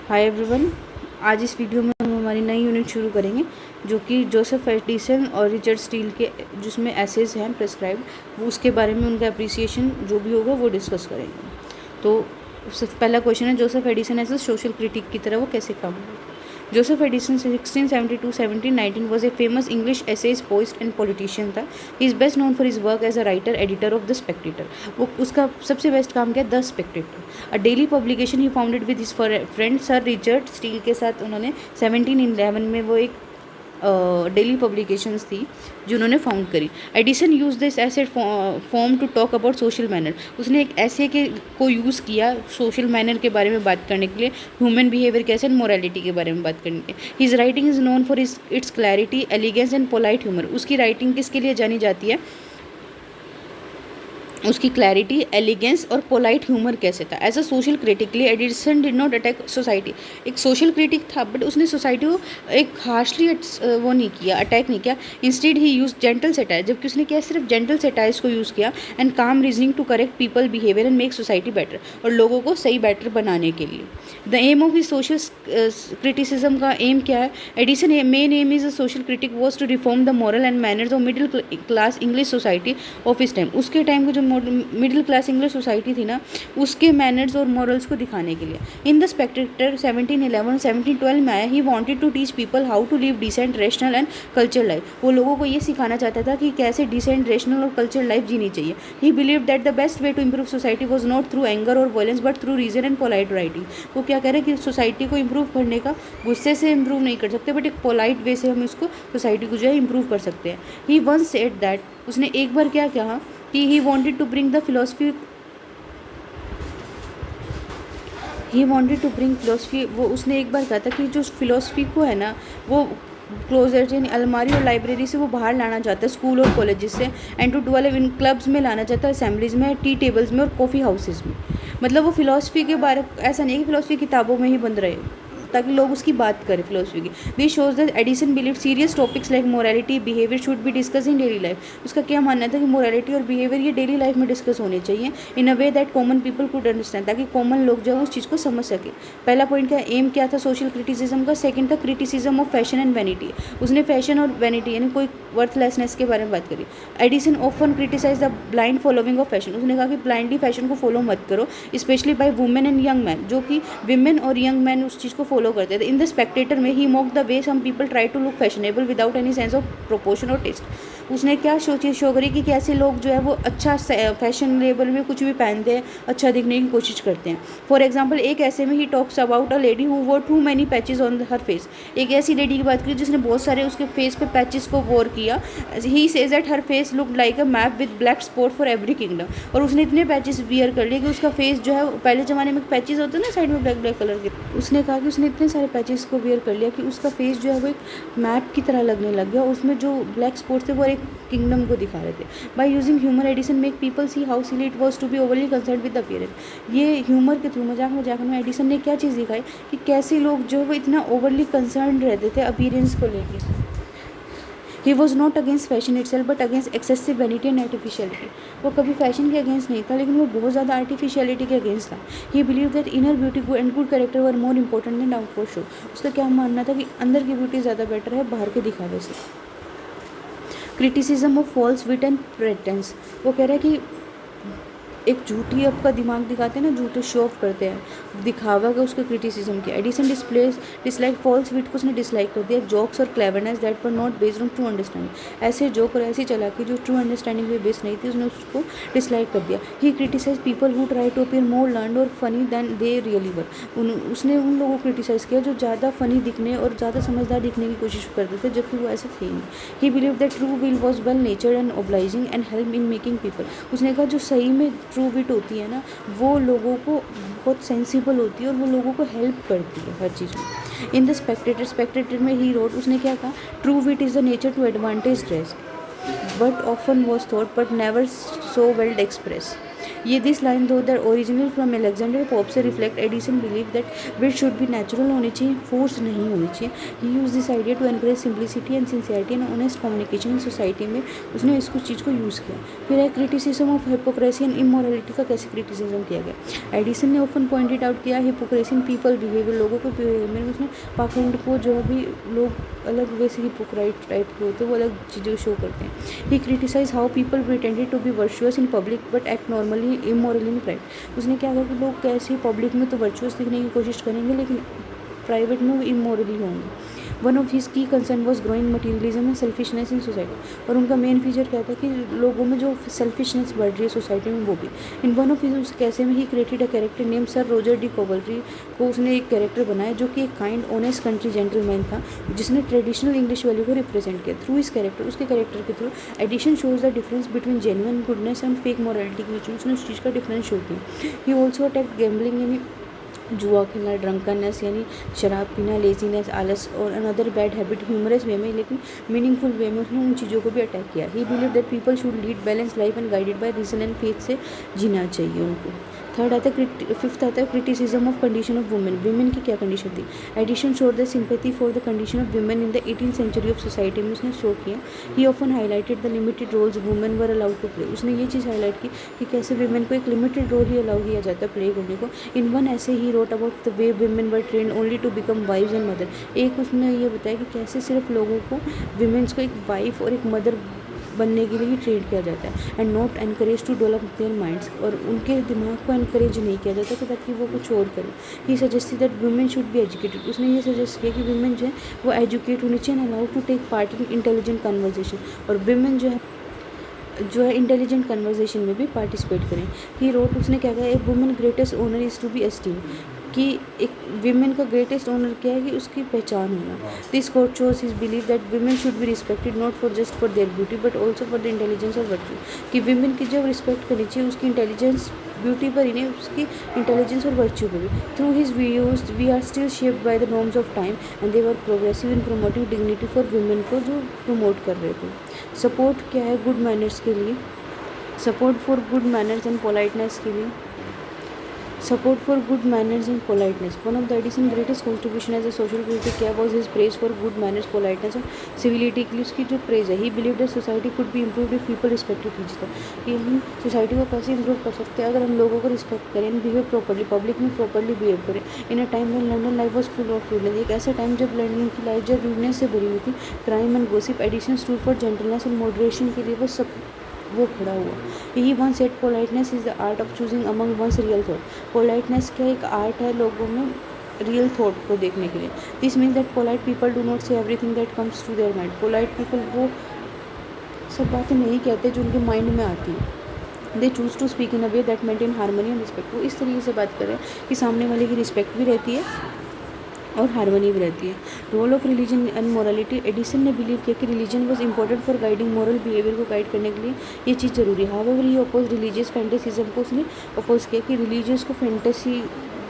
Hi everyone. आज इस video में हम हमारी नई यूनिट शुरू करेंगे जो कि जोसेफ एडिसन और रिचर्ड स्टील के जिसमें एसेज हैं प्रेस्क्राइब्ड, वो उसके बारे में उनका अप्रिसिएशन जो भी होगा वो डिस्कस करेंगे। तो पहला क्वेश्चन है, Joseph Addison as a social critic की तरह वो कैसे काम हुआ। Joseph Addison 1672-1719 was a famous English essayist, poet and politician था। He is best known for his work as a writer, editor of The Spectator। वो उसका सबसे बेस्ट काम क्या है, the Spectator, a daily publication he founded with his friend sir Richard Steele के साथ। उन्होंने 1711 में वो एक डेली पब्लिकेशंस थी जो उन्होंने फाउंड करी। Addison use this essay form to talk about social manner. उसने एक ऐसे के को यूज़ किया सोशल मैनर के बारे में बात करने के लिए, ह्यूमन बिहेवियर कैसे एंड मोरालिटी के बारे में बात करने के लिए। His writing is known for its clarity, elegance and polite humour. उसकी राइटिंग किसके लिए जानी जाती है, उसकी क्लैरिटी, एलिगेंस और पोलाइट ह्यूमर कैसे था। As a social critically Addison did not attack society. एक सोशल क्रिटिक था बट उसने सोसाइटी को एक हार्शली वो नहीं किया, अटैक नहीं किया। Instead he use gentle satire, जबकि उसने क्या सिर्फ जेंटल सेटायर्स को यूज़ किया, and calm reasoning to correct people behaviour and make society better, और लोगों को सही बेटर बनाने के लिए। The aim of his social criticism का एम क्या है, Addison main aim is a social critic was to reform the moral and manners of middle class English society of his time. उसके टाइम को जो middle class English society थी ना, उसके manners और मॉरल्स को दिखाने के लिए। इन द स्पेक्टेटर 1711-1712 में आया। He wanted to teach people how to live decent, rational and culture life. वो लोगों को ये सिखाना चाहता था कि कैसे डिसेंट, रेशनल और कल्चर लाइफ जीनी चाहिए। He believe that the best way to improve society was not through anger और violence but through reason and polite writing. वो क्या कह रहे हैं कि सोसाइटी को इम्प्रूव करने का गुस्से से इम्प्रूव नहीं कर सकते, बट एक पोलाइट वे से हम इसको सोसाइटी को जो है इम्प्रूव कर सकते हैं। ही वंस सेड दैट, उसने एक बार क्या कहा कि he wanted to bring philosophy, वो उसने एक बार कहा था कि जो फिलोसफी को है ना, वो क्लोजर यानी अलमारी और लाइब्रेरी से वो बाहर लाना चाहता है, स्कूल और कॉलेजेस से, and to develop in clubs में लाना चाहता है, असेंबलीज में, टी टेबल्स में और कॉफ़ी हाउसेज में। मतलब वो फिलोसफी के बारे, ऐसा नहीं कि फिलोसफी किताबों में ही बंद रहे ताकि लोग उसकी बात करें फिलोसफी की। This shows that Edison believe serious topics like morality, behaviour should be discuss in daily life. उसका क्या मानना था कि मोरालिटी और बिहेवियर ये डेली लाइफ में डिस्कस होने चाहिए in a way that common people could understand, ताकि कॉमन लोग जो है उस चीज़ को समझ सके। पहला पॉइंट का एम क्या था सोशल क्रिटिसिज्म का। सेकंड था criticism of fashion and vanity. उसने फैशन और वैनिटी यानी कोई वर्थलेसनेस के बारे में बात करी। Addison often criticise the blind following of fashion. उसने कहा कि ब्लाइंडली फैशन को फॉलो मत करो, specially by women and young man, जो कि विमेन और यंग मैन उस चीज़ को फॉलो करते थे। इन द स्पेक्टेटर में he mock the way some people try to look fashionable without any sense of proportion और टेस्ट। उसने क्या शो करी कि कैसे लोग जो है वो अच्छा फैशन लेवल में कुछ भी पहनते हैं, अच्छा दिखने की कोशिश करते हैं। फॉर एग्जाम्पल एक ऐसे में he talks about a lady who wore too many patches on her face. एक ऐसी लेडी की बात करी जिसने बहुत सारे उसके फेस पे पैचेस को वोर किया। He says that her face look like a map with black spot for every kingdom. और उसने इतने पैचेस वियर कर लिए कि उसका फेस जो है, पहले ज़माने में पैचेस होते हैं ना साइड में ब्लैक ब्लैक कलर के, उसने कहा कि उसने इतने सारे पैचेस को वियर कर लिया कि उसका फेस जो है वो एक मैप की तरह लगने लग गया। उसमें जो ब्लैक स्पॉट्स थे वो एक किंगडम को दिखा रहे थे। By using humour Addison make people see how silly it was to be overly concern with the appearance. ये ह्यूमर के थ्रू, मजाक मजाक में एडिसन ने क्या चीज़ दिखाई कि कैसे लोग जो है वो इतना ओवरली कंसर्न रहते थे अपीयरेंस को लेकर। ही was not against fashion it self but against excessive vanity and artificiality. वो कभी फैशन के अगेंस्ट नहीं था, लेकिन वो बहुत ज़्यादा आर्टिफिशियलिटी के अगेंस्ट था। He believe that inner beauty and good character were more important than outward show. उसका क्या मानना था कि अंदर की ब्यूटी ज़्यादा बेटर है बाहर के दिखावे से। Criticism of false wit and pretence. वो कह रहा है कि एक झूठी आपका दिमाग दिखाते हैं ना, झूठे शो ऑफ करते हैं, दिखावा का उसका क्रिटिसिज्म किया। एडिसन डिसलाइक फॉल्स विट को उसने डिसलाइक कर दिया। जोक्स और cleverness that were not based on true understanding. ऐसे जोक और ऐसी चालाकी जो ट्रू अंडरस्टैंडिंग पे बेस्ड नहीं थी, उसने उसको डिसलाइक कर दिया। He criticize people who try to appear more learned और funny than they really were. उसने उन लोगों को क्रिटिसाइज़ किया जो ज़्यादा फनी दिखने और ज़्यादा समझदार दिखने की कोशिश करते थे, जबकि वो ऐसे थे नहीं। He believe that true wit was well natured and obliging and help in making people. उसने कहा जो सही में ट्रू विट होती है ना, वो लोगों को बहुत सेंसिबल होती है और वो लोगों को हेल्प करती है हर चीज़ में। इन द स्पेक्टेटर में ही रोड, उसने क्या कहा, true wit is the nature to advantage dress but often was thought but never so well express. ये दिस लाइन दो that original from Alexander Pope से reflect Addison believe that wit should be natural होनी चाहिए, force नहीं होनी चाहिए। He use this idea to encourage simplicity and sincerity and honest communication in society में उसने इसको चीज़ को यूज़ किया। फिर है criticism of hypocrisy and immorality का कैसे क्रिटिसिज्म किया गया। एडिसन ने ओपन पॉइंटेड आउट किया हिपोक्रेसी इन पीपल बिहेवियर, लोगों के बिहेवियर में उसने पाखंड को, जो भी लोग अलग वैसे हिपोक्राइट टाइप के होते हैं वो अलग चीज़ें शो करते हैं। He criticize how people pretended to be virtuous in public but act normally immorally in private. उसने क्या कहा कि लोग कैसे पब्लिक में तो वर्चुअस दिखने की कोशिश करेंगे लेकिन प्राइवेट में वो इमोरली होंगे। वन ऑफ हिज की concern was growing materialism and selfishness in society, और उनका मेन फीचर क्या था कि लोगों में जो सेल्फिशनेस बढ़ रही है सोसाइटी में वो भी। इन वन ऑफ हिज कैसे में he created a character name Sir Roger de Coverley को उसने एक कैरेक्टर बनाया जो कि एक काइंड ऑनेस्ट कंट्री जेंटलमैन था जिसने ट्रेडिशनल इंग्लिश वैल्यू को रिप्रेजेंट किया थ्रू इस कैरेक्टर। उसके कैरेक्टर के through Addison shows the difference between genuine goodness and fake morality के बीच में उसने उस चीज़ का डिफरेंस शो किया। ही ऑल्सो अटैक्ट गैम्बलिंग यानी जुआ खेलना, ड्रंकननेस यानी शराब पीना, लेजीनेस, आलस और another bad habit humerus way में लेकिन मीनिंगफुल वे में उसने उन चीज़ों को भी अटैक किया। He believe that people should lead balance life and guided by reason and faith से जीना चाहिए उनको। थर्ड आता है फिफ्थ आता है criticism of condition of women, women की क्या कंडीशन थी। Addison showed the sympathy for the condition of women in the 18th century of society में उसने शो किया। He often highlighted the limited roles women were allowed to play, उसने ये चीज़ highlight की कि कैसे वुमेन को एक लिमिटेड रोल ही अलाउ किया जाता है प्ले करने को। इन वन ऐसे he wrote about the way women were trained only to become wives and mother, एक उसने ये बताया कि कैसे सिर्फ लोगों को वुमेन्स को एक वाइफ और एक मदर बनने के लिए ही ट्रेन किया जाता है and not encourage to develop their minds, और उनके दिमाग को एनकरेज नहीं किया जाता कि ताकि वो कुछ और करें। He suggested that women should be educated, उसने ये सजेस्ट किया कि वुमेन जो है वो एजुकेट होनी चाहिए and allowed to take part in intelligent conversation, और वुमेन जो है इंटेलिजेंट कन्वर्जेशन में भी पार्टिसिपेट करें। ही रोट उसने क्या कहा, a women greatest honour is to be esteem, कि एक वीमेन का ग्रेटेस्ट ऑनर क्या है कि उसकी पहचान होना। This quote shows his belief that women should be respected not for just for their beauty but also for the intelligence और वर्च्यू, कि वीमेन की जब रिस्पेक्ट करनी चाहिए उसकी इंटेलिजेंस ब्यूटी पर ही नहीं, उसकी इंटेलिजेंस और वर्च्यू पर भी। Through his videos we are still shaped by the norms of time and they were progressive in promoting dignity for women को जो प्रमोट कर रहे थे। सपोर्ट क्या है गुड मैनर्स के लिए, support for good manners and politeness के लिए, support for good manners and politeness. One of the Edison's greatest contribution as a social critic was his praise for good manners, politeness and civility के लिए उसकी जो praise है। He believed that society could be improved if people respected each other, कि हम society को कैसे improve कर सकते हैं अगर हम लोगों को रिस्पेक्ट करें, बिहेव प्रॉपरली, पब्लिक में प्रॉपरली बिहेव करें। In a time when London life was full of rudeness, एक ऐसा टाइम जब लंदन की लाइफ जब रूडनेस से भरी हुई थी, crime and gossip, Addison stood for gentleness and moderation के लिए वो खड़ा हुआ। He once said politeness is the art of choosing among one's real thought, politeness क्या एक आर्ट है लोगों में रियल थॉट को देखने के लिए। This means that polite people do not say everything that comes to their mind, polite people वो सब बातें नहीं कहते जो उनके माइंड में आती है। They choose to speak in a way that maintain harmony and respect, वो इस तरीके से बात करें कि सामने वाले की रिस्पेक्ट भी रहती है और हारमोनी भी रहती है। Role of religion and morality, Addison ने बिलीव किया कि religion was important for guiding moral behaviour को गाइड करने के लिए ये चीज़ ज़रूरी है। However he oppose religious fanaticism को उसने अपोज किया कि रिलीजियस को फैंटेसी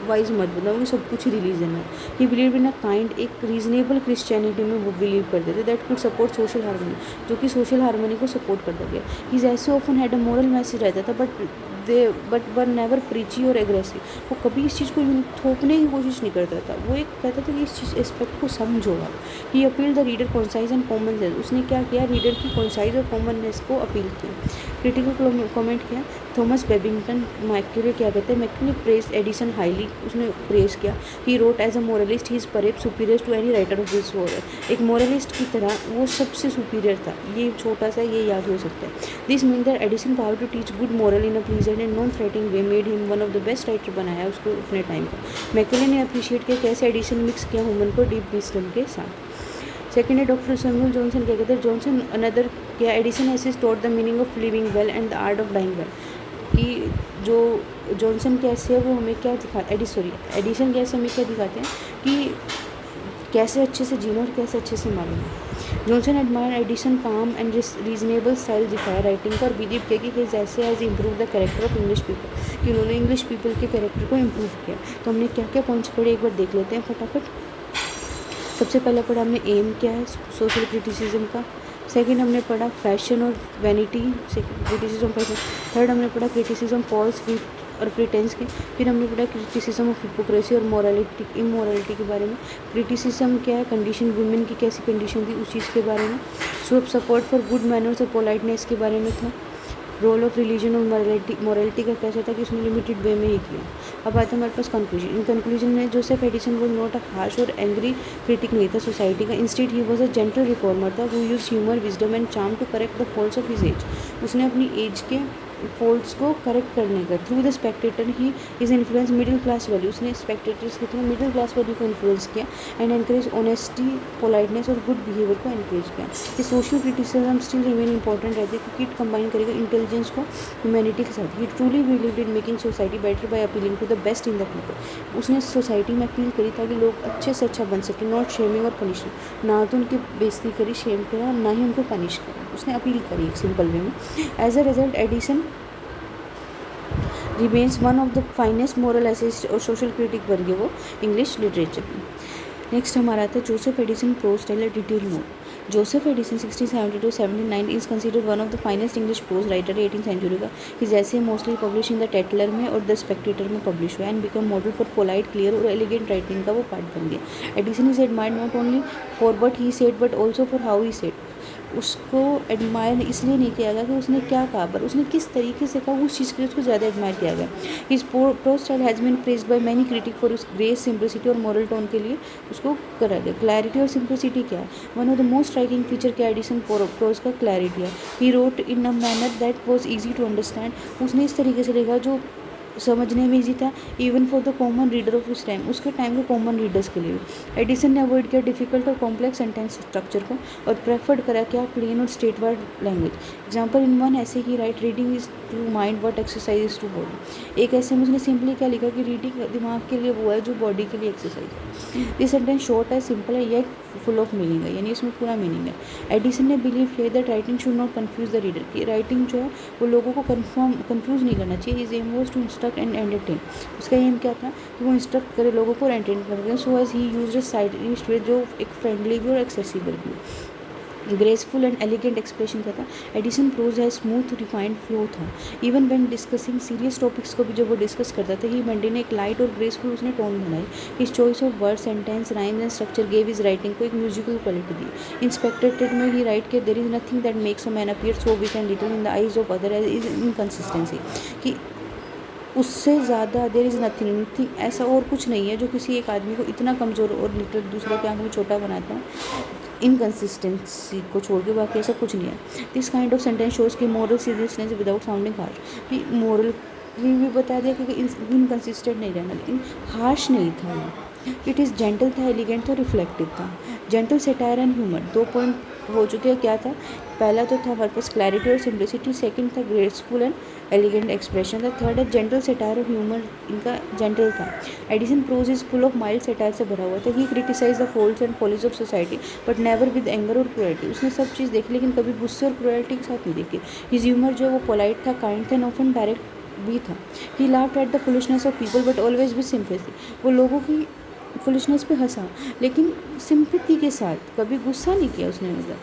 वाइज मत बनाओ कि सब कुछ ही रिलीजन है। ही बिलीव इन अ काइंड एक रीजनेबल क्रिश्चियनिटी में वो बिलीव करते थे that could support social harmony, जो कि सोशल हारमोनी को सपोर्ट करता गया। ही ऐसे often had a moral message रहता था बट वर नेवर प्रीची और एग्रेसिव, वो कभी इस चीज़ को थोपने की कोशिश नहीं करता था, वो एक कहता था कि इस चीज़ एस्पेक्ट को समझो आप। He appeal the reader concise and common sense, उसने क्या किया रीडर की कॉन्साइज और कॉमननेस को अपील किया। क्रिटिकल कमेंट किया थॉमस बेबिंगटन मैक्यूले क्या कहते हैं, मैक्यूले प्रेज एडिसन हाईली, उसने प्रेज किया। He wrote as a moralist he is perhaps superior to any writer of this world, एक मोरलिस्ट की तरह वो सबसे सुपीरियर था। ये छोटा सा ये याद हो सकता है। This mean that Addison power to teach good moral in a pleasant and non threatening way made him one of the best writer बनाया उसको अपने टाइम पर। मैक्यूले ने अप्रिशिएट किया कैसे एडिसन मिक्स किया ह्यूमन को डीप विजडम के साथ। सेकेंड है डॉक्टर सैमुअल जॉनसन क्या कहते हैं, जॉनसन अनदर क्या एडिसन ऐसे taught the meaning of living well and the art of dying well, कि जो जॉनसन कैसे है वो हमें क्या एडिसन कैसे हमें क्या दिखाते हैं कि कैसे अच्छे से जीना और कैसे अच्छे से मारना। जॉनसन एडमायर एडिसन काम एंड रीजनेबल स्टाइल दिखाया राइटिंग का और बिलीव किया कि हिज ऐसे has improve the character of English people, कि उन्होंने इंग्लिश पीपल के कैरेक्टर को इम्प्रूव किया। तो हमने क्या क्या पॉइंट्स पढ़े एक बार देख लेते हैं फटाफट। सबसे पहले पढ़ा हमने एम क्या है सोशल क्रिटिसिज्म का, सेकंड हमने पढ़ा फैशन और वैनिटी, क्रिटिसिज्म फैशन। थर्ड हमने पढ़ा क्रिटिसिज्म फॉल्स और प्रिटेंस के। फिर हमने पढ़ा क्रिटिसिज्म ऑफ हिपोक्रेसी और मोरालिटी, इमोरालिटी के बारे में। क्रिटिसिज्म क्या है, कंडीशन वुमेन की कैसी कंडीशन थी उस चीज़ के बारे में। सपोर्ट फॉर गुड मैनर्स और पोलाइटनेस के बारे में था। रोल ऑफ रिलीजन और मोरालिटी का कैसा था कि उसने लिमिटेड वे में ही किया। अब आता है हमारे पास कंक्लूजन। इन कंक्लूजन में Joseph Addison was not a harsh और एंग्री क्रिटिक नहीं था सोसाइटी का, instead he was a gentle reformer था who use humour, wisdom and charm to correct the faults of his age. उसने अपनी age के faults को करेक्ट करने का through the Spectator he is influence middle class value. उसने Spectators के through middle class value को इन्फ्लुएंस किया एंड एनकरेज ऑनेस्टी, पोलाइटनेस और गुड बिहेवियर को एनकरेज किया। ये social criticism still remain important रहती है क्योंकि इट कंबाइन करेगा इंटेलिजेंस को ह्यूमैनिटी के साथ। He truly believed in making society better by appealing to the best in the people. उसने सोसाइटी में अपील करी ताकि लोग अच्छे से अच्छा बन सके, नॉट शेमिंग और पनिशिंग। ना तो उनकी बेइज्जती करी, शेम करा, ना ही उनको पनिश करा, उसने अपील करी एक सिंपल वे में। As a result Addison remains one of the finest moral essayist और सोशल क्रिटिक बन गए वो इंग्लिश लिटरेचर में। नेक्स्ट हमारा आता है Joseph Addison prose style detail note. Joseph Addison 1672-79 is considered one of the finest English prose writer 18th century का। His essays mostly publish in the Tatler में और द स्पेक्टेटर में publish हुआ and become model for polite, clear और elegant writing का वो part बन गया। Addison is admired not only for what he said but also for how he said. उसको एडमायर इसलिए नहीं किया गया कि उसने क्या कहा, पर उसने किस तरीके से कहा, उस चीज़ के लिए उसको ज़्यादा एडमायर किया गया। His prose style has been praised by many critic for उस ग्रेस, सिंपलिसिटी और मॉरल टोन के लिए उसको करा गया। क्लैरिटी और सिंपलिसिटी क्या है, one of the most striking feature क्या एडिसन प्रोज का क्लैरिटी है। He wrote in a manner that was easy to understand. उसने इस तरीके से लिखा जो समझने में ईजी था, even for the common reader of उस टाइम, उसके टाइम के कॉमन रीडर्स के लिए भी। एडिसन ने अवॉइड किया डिफिकल्ट और कॉम्प्लेक्स सेंटेंस स्ट्रक्चर को और प्रेफर्ड करा क्या प्लेन और straight word language. Example in one ऐसे he write reading is to mind what exercise is to body. एक ऐसे में उसने सिंपली क्या लिखा कि रीडिंग दिमाग के लिए वो है जो बॉडी के लिए एक्सरसाइज है। दिस सेंटेंस शॉर्ट है, सिंपल है, येट फुल ऑफ मीनिंग है, यानी इसमें पूरा मीनिंग है। एडिसन ने बिलीव किया that writing should not confuse the reader, की राइटिंग जो है वो लोगों को कन्फ्यूज नहीं करना चाहिए। His aim was to instruct and entertain. उसका एम क्या था कि वो इंस्ट्रक्ट करे लोगों को और एंटरटेन करे। So as he used a side way जो एक फ्रेंडली भी और एक्सेसिबल भी। ग्रेसफुल एंड एलिगेंट एक्सप्रेशन का था। एडिसन प्रोज है स्मूथ रिफाइंड फ्लो था। Even when discussing serious topics को भी जब वो डिस्कस करता था, ही मेंटेन एक लाइट और ग्रेसफुल उसने टोन बनाई। His choice of word, sentence, rhymes and structure gave his writing को एक म्यूजिकल क्वालिटी दी। इन स्पेक्टेटेड में ही राइट के there is nothing that makes a man appear so weak and little in the eyes of other as is inconsistency, कि उससे ज़्यादा there is nothing, ऐसा और कुछ नहीं है जो किसी एक आदमी को इतना कमज़ोर और लिटिल दूसरों के आंखों में छोटा बनाता है इनकन्सिस्टेंसी को छोड़ के, बाकी ऐसा कुछ नहीं है। This kind of sentence shows की moral seriousness without sounding harsh. कि मोरल भी बता दिया कि इनकन्सिस्टेंट नहीं रहना, लेकिन हार्श नहीं था वो। इट इज़ जेंटल था, एलिगेंट था, रिफ्लेक्टिव था। Gentle, satire and humour, 2 point हो चुके हैं। क्या था, पहला तो था हमारे पास क्लैरिटी और सिंप्लिसिटी, सेकंड था ग्रेसफुल एंड एलिगेंट एक्सप्रेशन था, थर्ड है जेंटल, सेटायर और ह्यूमर, इनका जेंटल था। Addison prose is full of mild satire से भरा हुआ था। He criticise the faults and follies of society but never with anger और क्रूएल्टी। उसने सब चीज़ देखी लेकिन कभी गुस्से और क्रूएल्टी के साथ नहीं देखी। हिज ह्यूमर जो वो पोलाइट था, काइंड था एंड ऑफन डायरेक्ट भी था। ही laughed at the foolishness of people but always with sympathy. वो लोगों की फुलिशनेस पे हंसा लेकिन सिंपैथी के साथ, कभी गुस्सा नहीं किया उसने। मतलब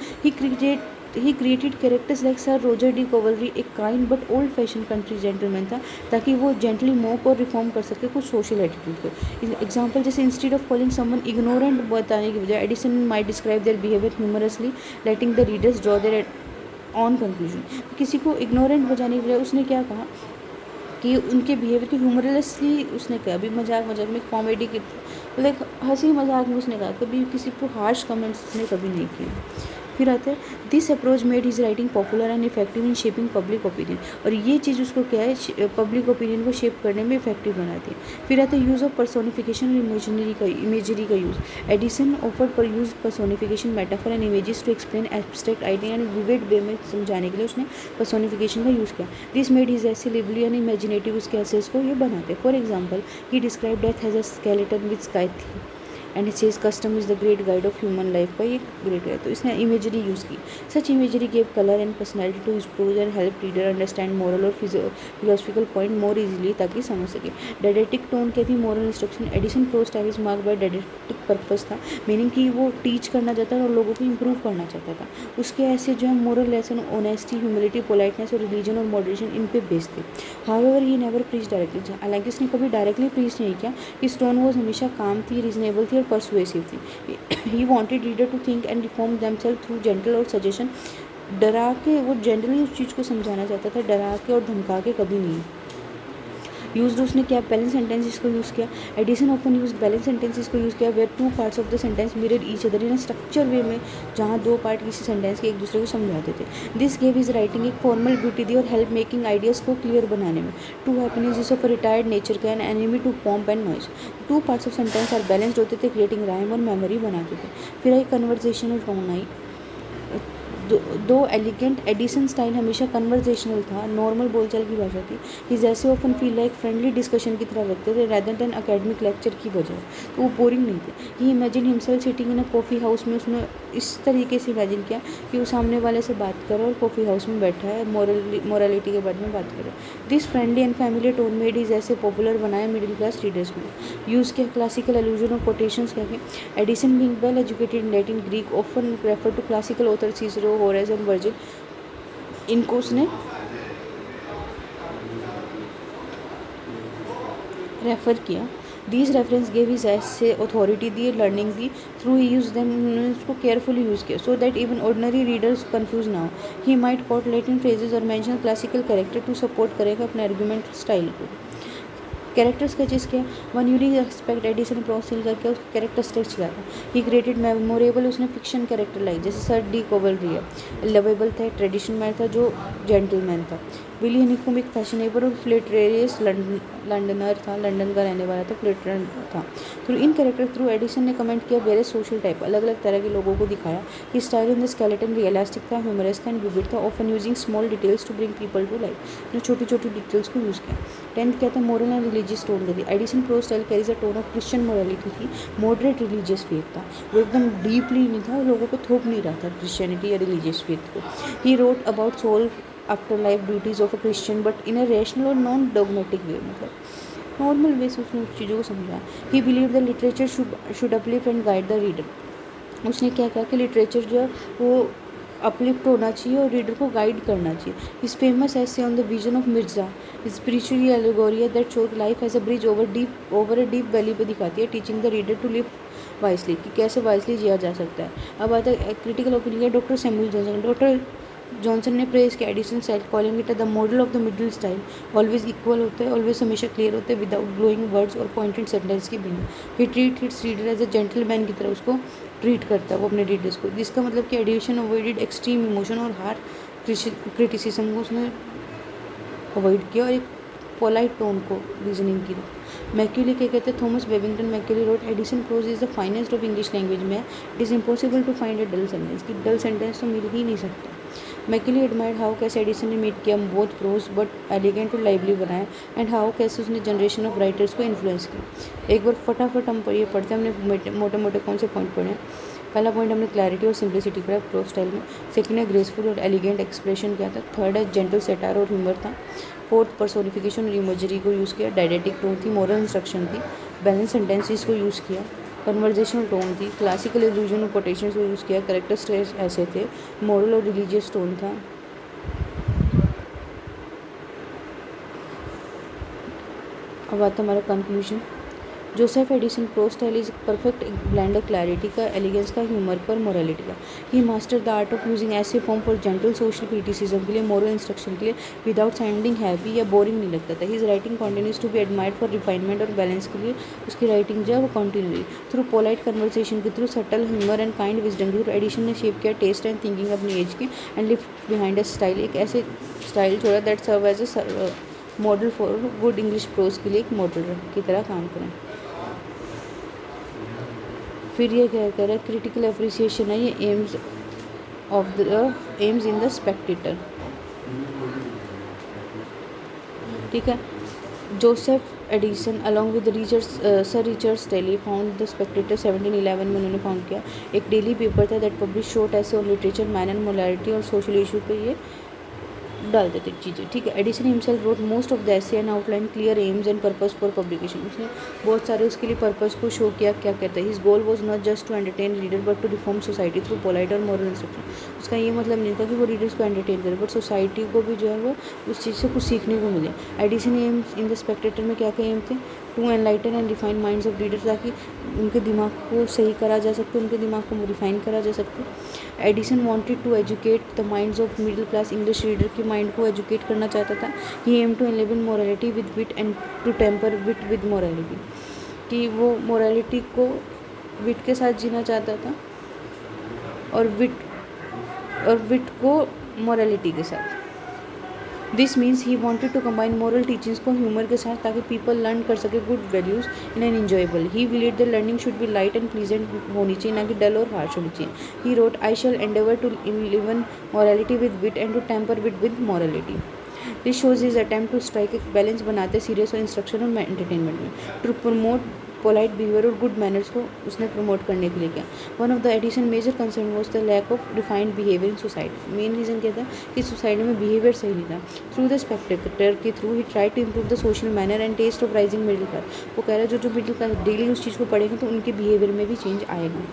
he created characters like sir Roger de Coverley, एक kind but old fashion country gentleman था, ताकि वो जेंटली मॉक और रिफॉर्म कर सके कुछ सोशल एटीट्यूड को। एग्जांपल जैसे instead of calling someone ignorant बताने की बजाय Addison might describe their behaviour humorously, letting the readers draw their own conclusion. किसी को इग्नोरेंट बजाने की बजाय उसने क्या कहा कि उनके बिहेवियर को ह्यूमरसली उसने कहा, अभी मजाक में कॉमेडी की लाइक हंसी मजाक में उसने कहा, कभी किसी को हार्श कमेंट्स उसने कभी नहीं किए। फिर आता है this approach made his writing popular and effective in shaping public opinion, और ये चीज़ उसको क्या है पब्लिक ओपिनियन को शेप करने में इफेक्टिव बनाती है। फिर आता है यूज़ ऑफ पर्सोनिफिकेशन और इमेजरी का यूज़। एडिसन ऑफर्ड पर use personification, metaphor and images to explain abstract idea and vivid way में समझाने के लिए उसने पर्सोनिफिकेशन का यूज़ किया। This made his essay lively and imaginative उसके एसेस को ये बनाते। For example he describe death as a skeleton with sky थी, and it says custom is the great guide of human life का ये great है। तो इसने इमेजरी यूज़ की। Such imagery gave colour and personality to his prose and help reader understand moral और philosophical point more easily ताकि समझ सके। डायडेक्टिक टोन क्या थी? Moral instruction. Addison prose style is marked by didactic purpose था, meaning कि वो teach करना चाहता था और लोगों को इंप्रूव करना चाहता था। उसके ऐसे जो है moral lesson honesty, humility, politeness और रिलीजन और मॉडरेशन इन पे बेस्ड थे। However he never preach directly, हालांकि इसने कभी डायरेक्टली प्रीच नहीं किया। इस टोन वो हमेशा काम थी, रीजनेबल थी और परसुएसिव थी। He wanted reader to think and reform themselves through gentle और सजेशन। डरा के वो जेंटली उस चीज़ को समझाना चाहता था, डरा के और धमका के कभी नहीं। यूज उसने क्या? बैलेंस सेंटेंसेस को यूज़ किया। Addison often use balance sentences को यूज़ किया where two parts of the sentence mirror each other in structure way में, जहाँ दो पार्ट किसी सेंटेंस के एक दूसरे को समझाते थे। दिस गेव इज राइटिंग एक फॉर्मल ब्यूटी दी और हेल्प मेकिंग आइडियाज़ को क्लियर बनाने में। To happiness of retired nature का an enemy to pomp and noise. Two parts of sentence are balanced होते थे, क्रिएटिंग राइम और मेमोरी बनाते थे। फिर आई कन्वर्जेशनल टोन आई। दो एलिगेंट एडिसन स्टाइल हमेशा कन्वर्जेशनल था, नॉर्मल बोलचाल की भाषा थी। ही जैसे often feel like friendly discussion की तरह लगते थे रैदर देन अकेडमिक लेक्चर की बजाय। तो वो बोरिंग नहीं थे। He imagine himself sitting in a coffee house में, उसने इस तरीके से इमेजिन किया कि वो सामने वाले से बात करे और कॉफ़ी हाउस में बैठा है, मोरालिटी के बारे में बात करे। This friendly and family tone made his essay popular बनाए मिडिल क्लास रीडर्स में। यूज़ किया क्लासिकल एल्यूजन और कोटेशंस करके। Addison being well educated in Latin Greek often refer to classical author Cicero, Horace and Virgil. इनको उसने refer किया। These reference gave his essay authority दी, learning दी through he use them. उसको carefully use किया so that even ordinary readers confuse ना हो। ही might quote Latin phrases और mention classical character to support करेगा अपने आर्गुमेंट स्टाइल को। कैरेक्टर स्केचेस क्या? One unique aspect Addison prose सिल करके उसका कैरेक्टर स्केच किया था। ही क्रिएटेड मेमोरेबल, उसने फिक्शन कैरेक्टर लाई, जैसे सर डी कोवलरी है। लवेबल था, ट्रेडिशन मैन था जो जेंटलमैन था। विली हनीकॉम्ब एक फैशनेबल और फ्लिटरेरियस लंडनर था, लंदन का रहने वाला था, फ्लिटरन था। थ्रू इन कैरेक्टर थ्रू एडिसन ने कमेंट किया वेरियस सोशल टाइप, अलग अलग तरह के लोगों को दिखाया। He style in the skeleton realistic था, ह्यूमरस था एंड विविड था, often using small details to bring people to life. जो छोटी छोटी डिटेल्स को यूज़ किया। 10th क्या था? मोरल एंड रिलीजियस टोन थी। Addison prose style carries a tone of Christian morality थी, मॉडरेट रिलीजियस फेथ था। वो एकदम डीपली नहीं था, लोगों को थोप नहीं रहा था क्रिश्चियनिटी या रिलीजियस फेथ को। He wrote about soul after life duties of a Christian but in a rational और नॉन डॉगमेटिक वे, मतलब नॉर्मल वे से उसने उस चीज़ों को समझा। He believe the literature should uplift and guide the reader. उसने क्या कहा कि लिटरेचर जो है वो अपलिफ्ट होना चाहिए और रीडर को गाइड करना चाहिए। इस famous essay on the vision of Mirza spiritually allegory that shows life as a bridge over a deep valley पे दिखाती है, teaching the reader to live wisely, कि कैसे वाइसली जिया जा सकता है। अब आता है critical opinion. Doctor Samuel Johnson, doctor Johnson ने प्रेज किया Addison style, calling it the model of the middle style. Always equal होते हैं, ऑलवेज हमेशा क्लियर होते हैं, विदाउट ग्लोइंग वर्ड्स और पॉइंटेड सेंटेंस के बिना। He treat hits reader as a gentleman की तरह उसको ट्रीट करता है वो अपने रीडर्स को, जिसका मतलब कि एडिशन अवॉइडेड एक्सट्रीम इमोशन और हार्ड क्रिटिसिज्म को उसने अवॉइड किया और एक पोलाइट टोन को रीजनिंग की। मैक्यूली क्या कहते हैं? Thomas Babington Macaulay wrote Addison prose is the finest of English language में it is impossible to find a dull sentence, कि डल सेंटेंस तो मिल ही नहीं सकता। मैक्यूली एडमायर्ड हाउ कैसे एडिसन ने मीट किया बोथ प्रोज बट एलिगेंट और लाइवली बनाया, एंड हाउ कैसे उसने जनरेशन ऑफ राइटर्स को इन्फ्लुएंस किया। एक बार फटाफट हम ये पढ़ते हैं, हमने मोटे मोटे कौन से पॉइंट पढ़े हैं। पहला पॉइंट हमने क्लैरिटी और सिंप्लिसिटी पढ़ा प्रोज स्टाइल में। सेकंड है ग्रेसफुल और एलिगेंट एक्सप्रेशन किया था। थर्ड है जेंटल सेटायर और ह्यूमर था। फोर्थ पर्सोनिफिकेशन और इमेजरी को यूज़ किया। डायडेटिक टोन थी, मोरल इंस्ट्रक्शन थी, बैलेंस सेंटेंसेस को यूज़ किया, कन्वर्जेशनल टोन थी, क्लासिकल इल्यूजन और कोटेशंस को यूज़ किया, कैरेक्टर स्ट्रेस ऐसे थे, मोरल और रिलीजियस टोन था। अब आता हमारा conclusion. Joseph Addison prose style is perfect blend of clarity का, एलिगेंस का, ह्यूमर का और मोरालिटी का। He master the art of using essay form for gentle social criticism के लिए, मोरल इंस्ट्रक्शन के लिए, विदाउट साउंडिंग हैवी या बोरिंग नहीं लगता था। His writing continues to be admired for refinement और बैलेंस के लिए उसकी राइटिंग जो है वो कंटिन्यू थ्रू पोलाइट कन्वर्सेशन के through subtle humour and kind wisdom through Addison ने शेप किया टेस्ट एंड थिंकिंग अपनी एज के and left behind a style, एक ऐसे स्टाइल छोड़ा that serve as a model for good English prose के लिए एक मॉडल की तरह काम करें। फिर ये क्या कह रहा है? क्रिटिकल अप्रिसिएशन है ये aims of the aims in the Spectator, ठीक है। Joseph Addison along with sir Richard Steele found the Spectator 1711 में उन्होंने फाउंड किया। एक डेली पेपर था दैट पब्लिश शॉर्ट ऐसे और लिटरेचर, मैन एंड मोरालिटी और सोशल इशू पे ये डाल देते चीज़ें, ठीक है। Addison himself wrote most of the essay and outline clear aims and purpose for publication. उसने बहुत सारे उसके लिए पर्पस को शो किया, क्या कहते हैं। His goal was not just to entertain reader but to reform society through polite और मॉरल इंस्ट्रक्शन। उसका ये मतलब नहीं था कि वो रीडर्स को एंटरटेन करे, बट सोसाइटी को भी जो है वो उस चीज़ से कुछ सीखने को मिले। Addison aims in the Spectator में क्या क्या एम थे? To enlighten and refine minds of readers, ताकि उनके दिमाग को सही करा जा सकते, उनके दिमाग को रिफाइन करा जा सकते। Addison wanted to educate the minds of middle class English reader के माइंड को एजुकेट करना चाहता था। He aim to live in morality with wit and to temper wit with morality, कि वो मोरालिटी को विट के साथ जीना चाहता था और विट को मोरालिटी के साथ। This means he wanted to combine moral teachings को ह्यूमर के साथ, ताकि पीपल लर्न कर सके good values in an enjoyable. He believe the learning should be light and pleasant होनी चाहिए, ना कि डल और हार्श होनी चाहिए। He wrote I shall endeavour to live in morality with wit and to temper with morality. This shows his attempt to strike एक balance बनाते serious और इंस्ट्रक्शन और एंटरटेनमेंट में, टू प्रमोट पोलाइट बिहेवियर और good manners को उसने promote करने के लिए किया। One of the Addison major concern was the lack of refined behaviour in society. Main reason क्या था कि सोसाइटी में बिहेवियर सही नहीं था। थ्रू द स्पेक्टेटर के through he try to improve the social manner and taste of rising middle class. वो कह रहा है जो मिडिल क्लास डेली उस चीज़ को पढ़ेंगे तो उनके बिहेवियर में भी चेंज आएगा।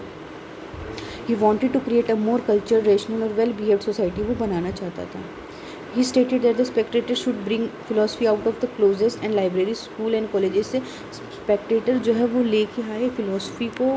He wanted to create a more culture rational और वेल बिहेव्ड सोसाइटी वो बनाना चाहता था। He stated that the spectator should bring philosophy out of the closest and libraries, school and colleges से spectator जो है वो लेके आए फिलोसफी को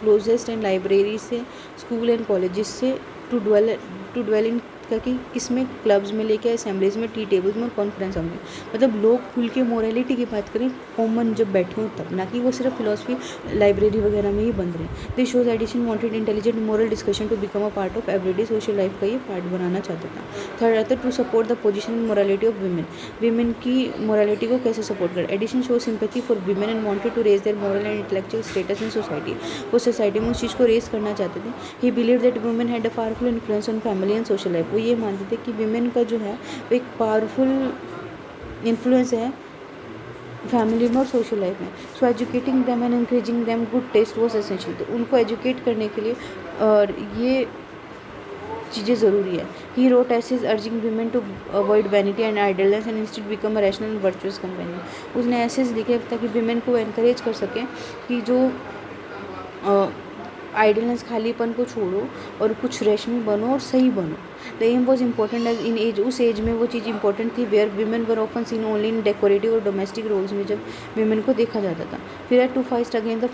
क्लोजेस्ट एंड लाइब्रेरी से, स्कूल एंड कॉलेजेस से, टू डवेल इन कि किसमें क्लब्स में लेके आए, असेंबलीज में, टी टेबल्स में और कॉन्फ्रेंस में। मतलब लोग खुल के मोरालिटी की बात करें कॉमन जब बैठे हो तब, ना कि वो सिर्फ फिलोसफी लाइब्रेरी वगैरह में ही बंद रहे। This shows Addison wanted intelligent moral discussion to become a part of everyday social life का ये पार्ट बनाना चाहता था। थर्ड आता to support the position and morality of women. Women की मोरालिटी को कैसे सपोर्ट कर। Addison show sympathy for women and wanted to raise their moral and intellectual status in society. वो सोसाइटी में उस चीज़ को रेज करना चाहते थे। He believe that women had a powerful influence on family and social life. वो ये मानते थे कि विमेन का जो है वो एक पावरफुल इन्फ्लुएंस है फैमिली में और सोशल लाइफ में। So educating them and encouraging them good taste was essential. तो उनको एजुकेट करने के लिए और ये चीज़ें ज़रूरी है। He wrote essays urging women to avoid vanity and idleness and instead become a rational and virtuous companion. उसने एसेज लिखे ताकि वीमेन को एनकरेज कर सकें कि जो आइडलनेस खालीपन को छोड़ो और कुछ रैशनल बनो और सही बनो। The aim was important as in age, उस एज में वो चीज़ इंपॉर्टेंट थी where women were often seen only in decorative और डोमेस्टिक रोल्स में, जब वीमेन को देखा जाता था। फिर to fight again the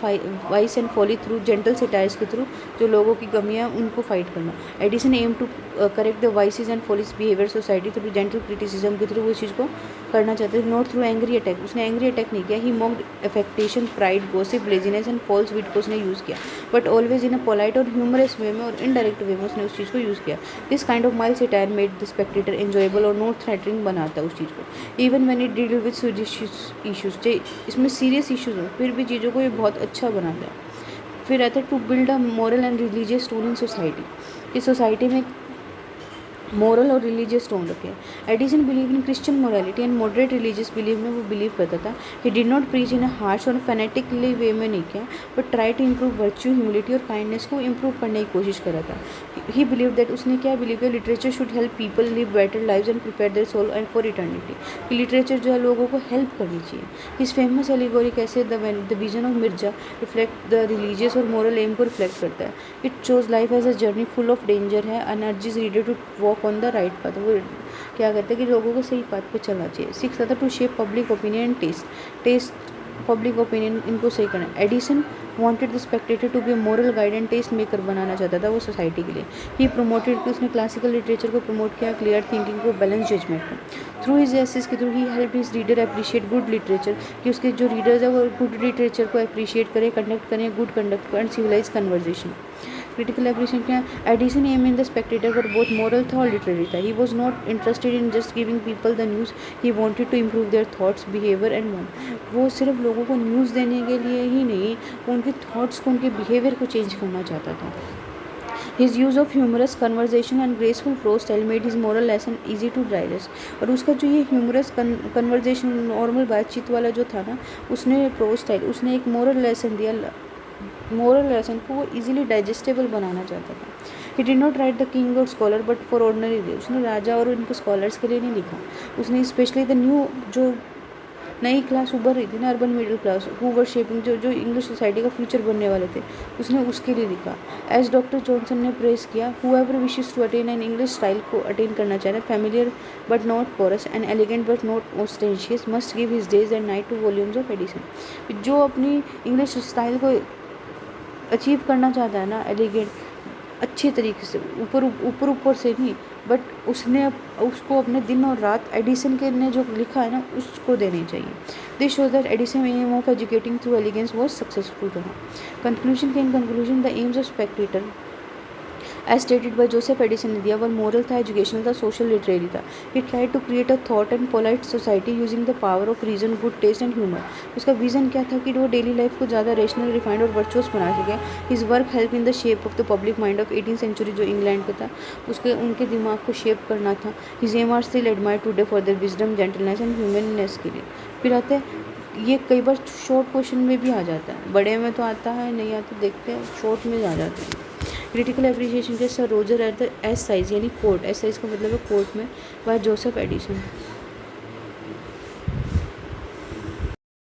vice and folly through gentle satires के थ्रू, जो लोगों की कमियाँ उनको फाइट करना। Addison aim to correct the vices and follies behaviour society through gentle criticism के थ्रू वो चीज़ को करना चाहते थे, नॉट थ्रू एंग्री अटैक। उसने एंग्री अटैक नहीं किया। He mocked affectation, pride, gossip, laziness and false wit को उसने यूज़ किया, but always in a polite और ह्यूमरस वे में और इनडायरेक्ट वे में उसने उस चीज़ को यूज़ किया। This kind of mild satire made the Spectator enjoyable और नॉट थ्रेटनिंग बनाता उस चीज़ को। Even when it deal with serious issues, इसमें सीरियस इशूज़ हो फिर भी चीज़ों को ये बहुत अच्छा बनाता है। फिर आता है to build a moral and religious tone in society, कि सोसाइटी में मॉरल और रिलीजियस टोन रखे। Addison believe in Christian morality and moderate religious belief में वो बिलीव करता था। He did not preach in a harsh और फैनेटिकली वे में नहीं किया, but try to improve virtue, humility और काइंडनेस को इम्प्रूव करने की कोशिश करा था। ही बिलीव दैट, उसने क्या बिलीव किया, literature should help people live better lives and prepare their soul and for eternity. कि लिटरेचर जो है लोगों को हेल्प करनी चाहिए। हिज फेमस एलिगोरी कैसे the vision of Mirza reflect the religious और मॉरल एम को रिफ्लेक्ट करता है। It shows life as a journey full of danger है and urges reader to walk on the right path. वो क्या कहते हैं कि लोगों को सही पाथ पे चलना चाहिए। सिक्स था to shape public opinion and taste public opinion, इनको सही करना। Addison wanted the Spectator to be moral guide and taste maker बनाना चाहता था वो सोसाइटी के लिए। ही प्रमोटेड कि उसने क्लासिकल लिटरेचर को प्रमोट किया, क्लियर थिंकिंग को, बैलेंस जजमेंट को। थ्रू हिज एसेस के through he help his reader appreciate good literature, कि उसके जो रीडर्स है वो गुड लिटरेचर को अप्रिशिएट करें, कंडक्ट करें good conduct and civilise conversation. Critical appreciation क्या, Addison aim in the Spectator पर बोथ मॉरल था और लिटरेरी था। He was not interested in just giving people the news, he wanted to improve their thoughts, behaviour and mind. वो सिर्फ लोगों को news देने के लिए ही नहीं, वो उनके थाट्स को, उनके बिहेवियर को चेंज करना चाहता था। His use of humorous conversation and graceful prose style made his moral lesson easy to digest. और उसका जो ये ह्यूमरस कन्वर्जेशन नॉर्मल बातचीत वाला जो था ना, उसने प्रोज स्टाइल, उसने एक मोरल लेसन दिया, मोरल लेसन को वो इजीली डाइजेस्टेबल बनाना चाहता था. He did not right the king और स्कॉलर बट फॉर ऑर्डिनरी. उसने राजा और उनके स्कॉलर्स के लिए नहीं लिखा. उसने स्पेशली द न्यू, जो नई क्लास उभर रही थी ना, urban middle class, who were shaping, जो जो इंग्लिश सोसाइटी का फ्यूचर बनने वाले थे, उसने उसके लिए लिखा. एज डॉक्टर जॉनसन ने प्रेस किया, whoever wishes to attain an English style को अटेन करना चाह रहा है, familiar but not coarse and elegant but not ostentatious, must give his days and night to volumes of Addison. जो अपनी English style को अचीव करना चाहता है ना, एलिगेंट, अच्छे तरीके से, ऊपर से नहीं, बट उसने उसको अपने दिन और रात एडिसन के ने जो लिखा है ना, उसको देने चाहिए. This shows that Addison aim of educating through elegance was successful रहा. कंक्लूजन के in conclusion the aims of Spectator as stated by Joseph Addison ने दिया, वर मोरल था, एजुकेशनल था, सोशल लिटरेरी था. He tried to create a thought and polite society using the power of reason, good taste and humour. उसका vision क्या था कि वो डेली लाइफ को ज़्यादा रेशनल, रिफाइंड और वर्चुअस बना सके. His work help in the shape of the public mind of 18th century, जो इंग्लैंड का था, उसके उनके दिमाग को शेप करना था. His aim are still admired today for their wisdom, gentleness and humanness के लिए. फिर आते हैं, ये कई बार शॉर्ट क्वेश्चन में भी आ जाता है, बड़े में तो आता है नहीं आता, देखते हैं शॉर्ट में आ जाते हैं. क्रिटिकल एप्रिसिएशन के sir Roger at the S size, यानी कोर्ट, एस साइज का मतलब है कोर्ट में, बाय जोसेफ एडिसन.